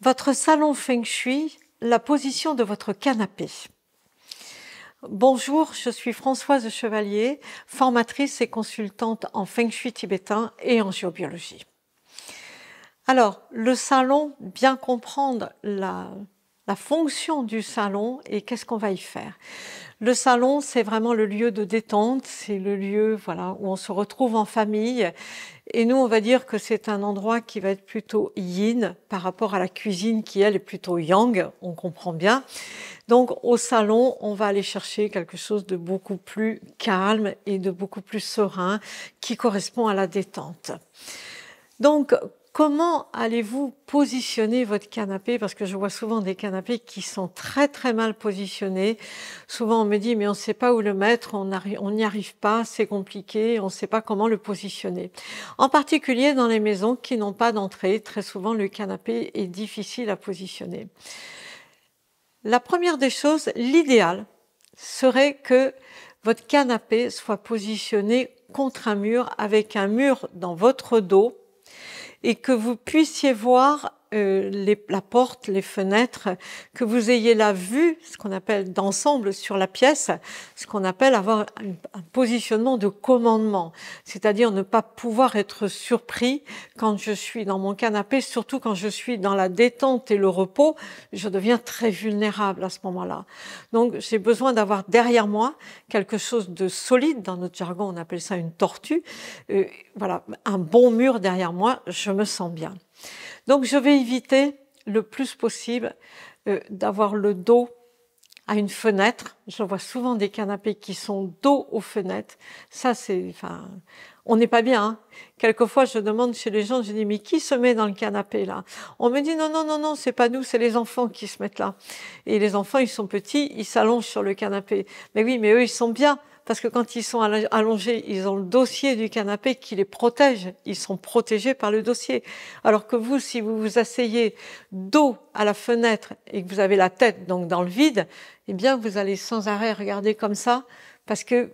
Votre salon Feng Shui, la position de votre canapé. Bonjour, je suis Françoise Chevalier, formatrice et consultante en Feng Shui tibétain et en géobiologie. Alors, le salon, bien comprendre la fonction du salon et qu'est-ce qu'on va y faire. Le salon, c'est vraiment le lieu de détente, c'est le lieu où on se retrouve en famille. Et nous, on va dire que c'est un endroit qui va être plutôt yin par rapport à la cuisine qui, elle, est plutôt yang, on comprend bien. Donc, au salon, on va aller chercher quelque chose de beaucoup plus calme et de beaucoup plus serein qui correspond à la détente. Donc, comment allez-vous positionner votre canapé? Parce que je vois souvent des canapés qui sont très très mal positionnés. Souvent on me dit mais on ne sait pas où le mettre, on n'y arrive pas, c'est compliqué, on ne sait pas comment le positionner. En particulier dans les maisons qui n'ont pas d'entrée, très souvent le canapé est difficile à positionner. La première des choses, l'idéal serait que votre canapé soit positionné contre un mur, avec un mur dans votre dos, et que vous puissiez voir la porte, les fenêtres, que vous ayez la vue, ce qu'on appelle d'ensemble sur la pièce, ce qu'on appelle avoir un positionnement de commandement, c'est-à-dire ne pas pouvoir être surpris quand je suis dans mon canapé, surtout quand je suis dans la détente et le repos, je deviens très vulnérable à ce moment-là. Donc j'ai besoin d'avoir derrière moi quelque chose de solide, dans notre jargon on appelle ça une tortue, un bon mur derrière moi, je me sens bien. Donc je vais éviter le plus possible d'avoir le dos à une fenêtre. Je vois souvent des canapés qui sont dos aux fenêtres. Ça on n'est pas bien. Hein. Quelquefois je demande chez les gens, je dis mais qui se met dans le canapé là? On me dit non, c'est pas nous, c'est les enfants qui se mettent là. Et les enfants ils sont petits, ils s'allongent sur le canapé. Mais oui, mais eux ils sont bien. Parce que quand ils sont allongés, ils ont le dossier du canapé qui les protège. Ils sont protégés par le dossier. Alors que vous, si vous vous asseyez dos à la fenêtre et que vous avez la tête donc dans le vide, eh bien vous allez sans arrêt regarder comme ça parce que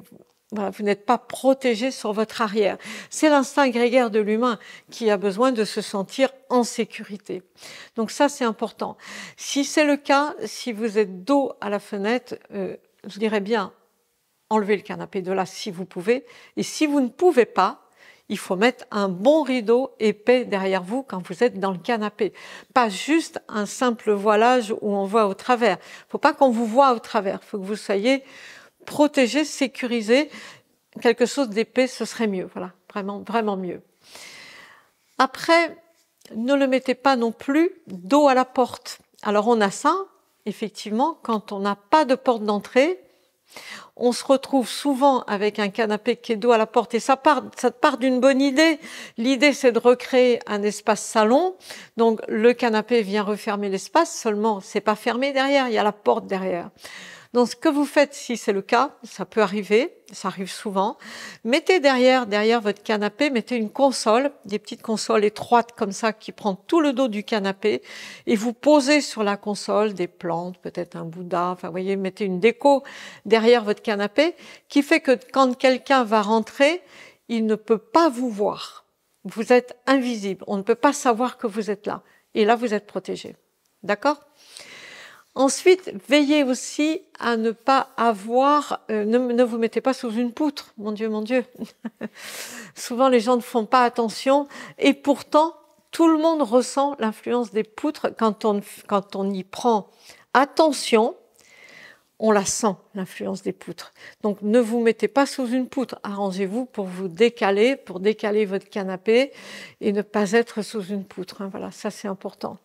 vous n'êtes pas protégé sur votre arrière. C'est l'instinct grégaire de l'humain qui a besoin de se sentir en sécurité. Donc ça, c'est important. Si c'est le cas, si vous êtes dos à la fenêtre, je dirais bien enlevez le canapé de là si vous pouvez. Et si vous ne pouvez pas, il faut mettre un bon rideau épais derrière vous quand vous êtes dans le canapé. Pas juste un simple voilage où on voit au travers. Il ne faut pas qu'on vous voie au travers. Il faut que vous soyez protégé, sécurisé. Quelque chose d'épais, ce serait mieux. Voilà, vraiment, vraiment mieux. Après, ne le mettez pas non plus dos à la porte. Alors on a ça, effectivement, quand on n'a pas de porte d'entrée, on se retrouve souvent avec un canapé qui est dos à la porte et ça part d'une bonne idée. L'idée, c'est de recréer un espace salon. Donc, le canapé vient refermer l'espace, seulement, c'est pas fermé derrière, il y a la porte derrière. Donc, ce que vous faites, si c'est le cas, ça peut arriver, ça arrive souvent, mettez derrière votre canapé, mettez une console, des petites consoles étroites comme ça qui prend tout le dos du canapé et vous posez sur la console des plantes, peut-être un Bouddha, vous voyez, mettez une déco derrière votre canapé qui fait que quand quelqu'un va rentrer, il ne peut pas vous voir. Vous êtes invisible, on ne peut pas savoir que vous êtes là. Et là, vous êtes protégé. D'accord ? Ensuite, veillez aussi à ne pas avoir, ne vous mettez pas sous une poutre, mon Dieu. Souvent, les gens ne font pas attention et pourtant, tout le monde ressent l'influence des poutres quand on y prend attention. On la sent, l'influence des poutres. Donc, ne vous mettez pas sous une poutre. Arrangez-vous pour vous décaler, pour décaler votre canapé et ne pas être sous une poutre. Hein. Voilà, ça c'est important.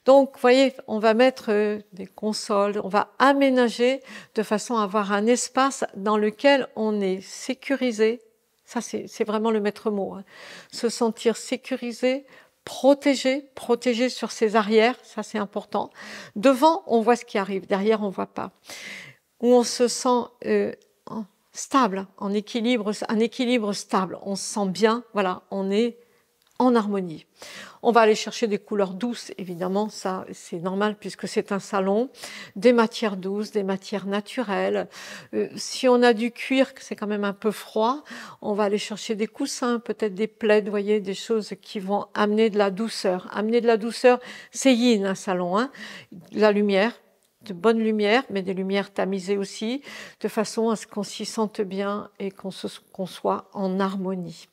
Donc, vous voyez, on va mettre des consoles, on va aménager de façon à avoir un espace dans lequel on est sécurisé. Ça, c'est vraiment le maître mot. Hein. Se sentir sécurisé, protégé sur ses arrières, ça c'est important. Devant, on voit ce qui arrive, derrière, on ne voit pas. Où on se sent stable, un équilibre stable, on se sent bien, voilà, on est en harmonie. On va aller chercher des couleurs douces, évidemment, ça c'est normal puisque c'est un salon, des matières douces, des matières naturelles. Si on a du cuir, c'est quand même un peu froid, on va aller chercher des coussins, peut-être des plaids, vous voyez, des choses qui vont amener de la douceur. Amener de la douceur, c'est yin un salon, hein. La lumière, de bonnes lumières, mais des lumières tamisées aussi, de façon à ce qu'on s'y sente bien et qu'on soit en harmonie.